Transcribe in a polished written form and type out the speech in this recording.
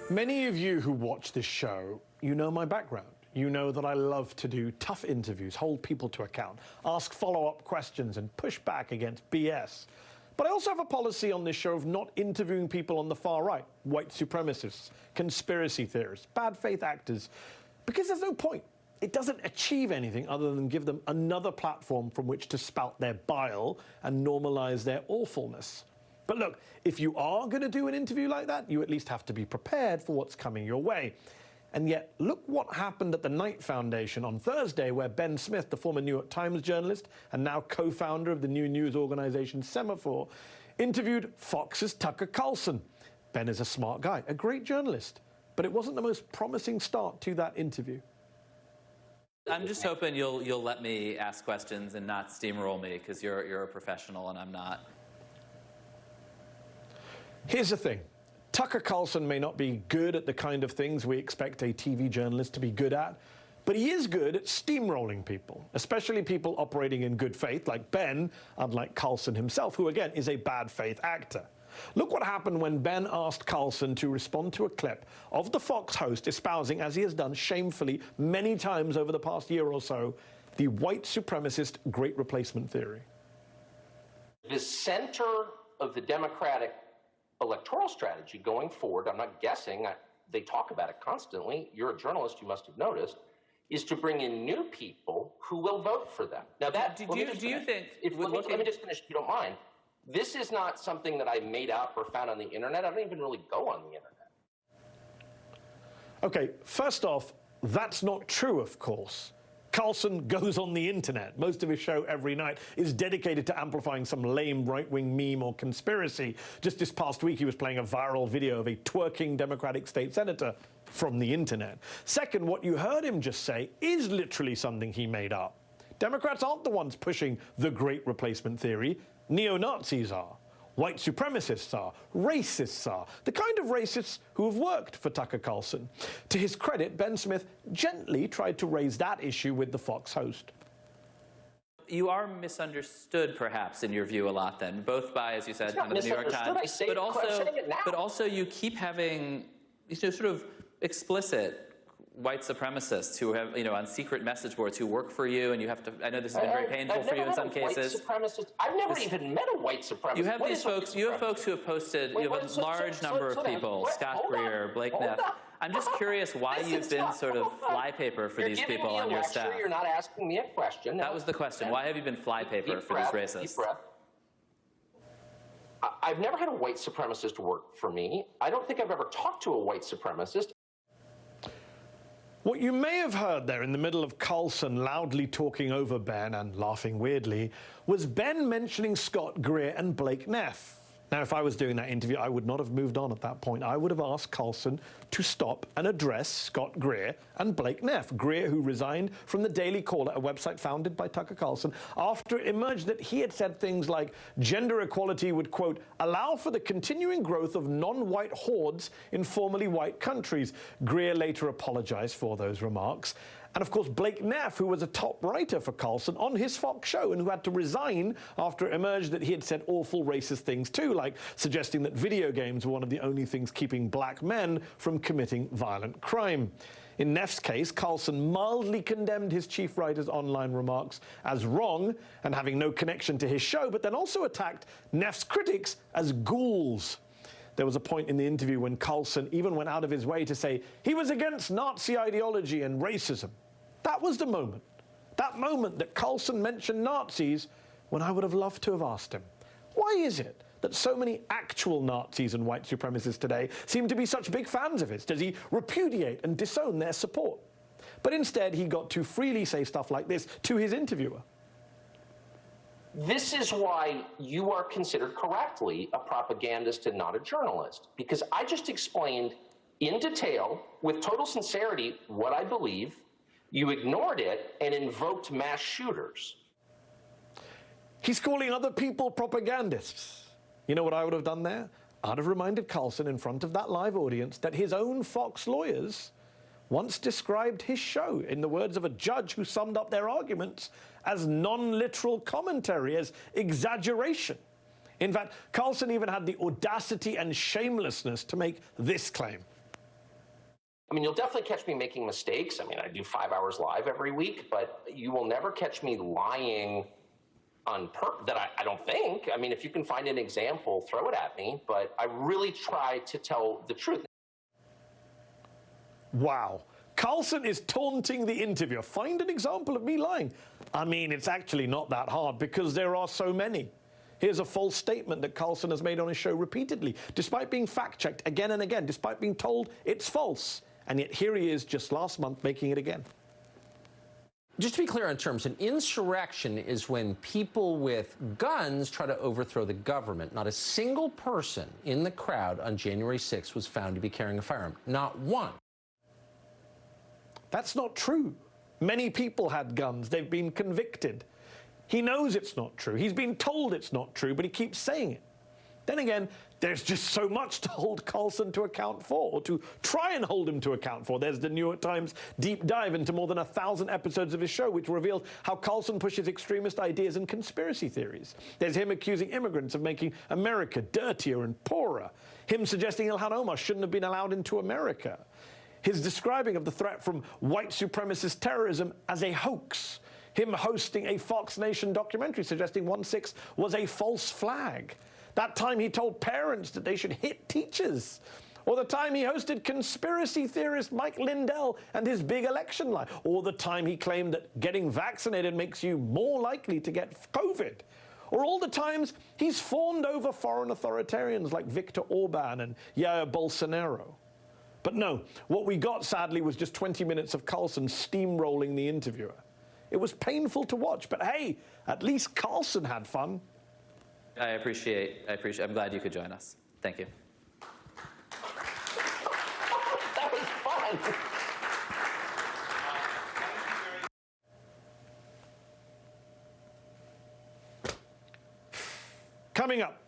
Many of you who watch this show, you know my background. You know that I love to do tough interviews, hold people to account, ask follow-up questions and push back against BS. But I also have a policy on this show of not interviewing people on the far right, white supremacists, conspiracy theorists, bad faith actors, because there's no point. It doesn't achieve anything other than give them another platform from which to spout their bile and normalize their awfulness. But look, if you are going to do an interview like that, you at least have to be prepared for what's coming your way. And yet, look what happened at the Knight Foundation on Thursday, where Ben Smith, the former New York Times journalist and now co-founder of the new news organization Semaphore, interviewed Fox's Tucker Carlson. Ben is a smart guy, a great journalist, but it wasn't the most promising start to that interview. I'm just hoping you'll let me ask questions and not steamroll me, because you're a professional and I'm not. Here's the thing. Tucker Carlson may not be good at the kind of things we expect a TV journalist to be good at, but he is good at steamrolling people, especially people operating in good faith, like Ben, unlike Carlson himself, who, again, is a bad faith actor. Look what happened when Ben asked Carlson to respond to a clip of the Fox host espousing, as he has done shamefully many times over the past year or so, the white supremacist Great Replacement theory. The center of the Democratic electoral strategy going forward, I'm not guessing, they talk about it constantly, you're a journalist, you must have noticed, is to bring in new people who will vote for them. Now that, let me just finish if you don't mind. This is not something that I made up or found on the internet. I don't even really go on the internet. Okay, first off, that's not true, of course. Carlson goes on the internet. Most of his show every night is dedicated to amplifying some lame right-wing meme or conspiracy. Just this past week, he was playing a viral video of a twerking Democratic state senator from the internet. Second, what you heard him just say is literally something he made up. Democrats aren't the ones pushing the Great Replacement theory. Neo-Nazis are. White supremacists are. Racists are. The kind of racists who have worked for Tucker Carlson. To his credit, Ben Smith gently tried to raise that issue with the Fox host. You are misunderstood, perhaps, in your view a lot then, both by, as you said, kind of the New York Times, but also you keep having sort of explicit white supremacists who have, on secret message boards who work for you, and you have to, I know this has been very painful for you in some cases. I've never even met a white supremacist. You have these folks, you have folks who have posted, you have a large number of people, Scott Greer, Blake Neff. I'm just curious why you've been sort of flypaper for these people on your staff. You're not asking me a question. That was the question. Why have you been flypaper for these racists? Deep breath. I've never had a white supremacist work for me. I don't think I've ever talked to a white supremacist. What you may have heard there in the middle of Carlson loudly talking over Ben and laughing weirdly was Ben mentioning Scott Greer and Blake Neff. Now, if I was doing that interview, I would not have moved on at that point. I would have asked Carlson to stop and address Scott Greer and Blake Neff. Greer, who resigned from the Daily Caller, a website founded by Tucker Carlson, after it emerged that he had said things like gender equality would, quote, allow for the continuing growth of non-white hordes in formerly white countries. Greer later apologized for those remarks. And of course, Blake Neff, who was a top writer for Carlson on his Fox show and who had to resign after it emerged that he had said awful racist things too, like suggesting that video games were one of the only things keeping black men from committing violent crime. In Neff's case, Carlson mildly condemned his chief writer's online remarks as wrong and having no connection to his show, but then also attacked Neff's critics as ghouls. There was a point in the interview when Carlson even went out of his way to say he was against Nazi ideology and racism. That was the moment. That moment that Carlson mentioned Nazis when I would have loved to have asked him, why is it that so many actual Nazis and white supremacists today seem to be such big fans of his? Does he repudiate and disown their support? But instead, he got to freely say stuff like this to his interviewer. This is why you are considered correctly a propagandist and not a journalist, because I just explained in detail, with total sincerity, what I believe. You ignored it and invoked mass shooters. He's calling other people propagandists. You know what I would have done there? I'd have reminded Carlson in front of that live audience that his own Fox lawyers once described his show, in the words of a judge who summed up their arguments, as non-literal commentary, as exaggeration. In fact, Carlson even had the audacity and shamelessness to make this claim. I mean, you'll definitely catch me making mistakes. I mean, I do 5 hours live every week, but you will never catch me lying on that I don't think. I mean, if you can find an example, throw it at me, but I really try to tell the truth. Wow. Carlson is taunting the interviewer. Find an example of me lying. I mean, it's actually not that hard because there are so many. Here's a false statement that Carlson has made on his show repeatedly, despite being fact-checked again and again, despite being told it's false. And yet here he is just last month making it again. Just to be clear on terms, an insurrection is when people with guns try to overthrow the government. Not a single person in the crowd on January 6th was found to be carrying a firearm. Not one. That's not true. Many people had guns. They've been convicted. He knows it's not true. He's been told it's not true, but he keeps saying it. Then again, there's just so much to hold Carlson to account for, or to try and hold him to account for. There's the New York Times deep dive into more than 1,000 episodes of his show, which reveals how Carlson pushes extremist ideas and conspiracy theories. There's him accusing immigrants of making America dirtier and poorer. Him suggesting Ilhan Omar shouldn't have been allowed into America. His describing of the threat from white supremacist terrorism as a hoax. Him hosting a Fox Nation documentary suggesting 1/6 was a false flag. That time he told parents that they should hit teachers. Or the time he hosted conspiracy theorist Mike Lindell and his big election lie. Or the time he claimed that getting vaccinated makes you more likely to get COVID. Or all the times he's fawned over foreign authoritarians like Viktor Orban and Jair Bolsonaro. But no, what we got, sadly, was just 20 minutes of Carlson steamrolling the interviewer. It was painful to watch, but hey, at least Carlson had fun. I appreciate, I'm glad you could join us. Thank you. That was fun. Coming up,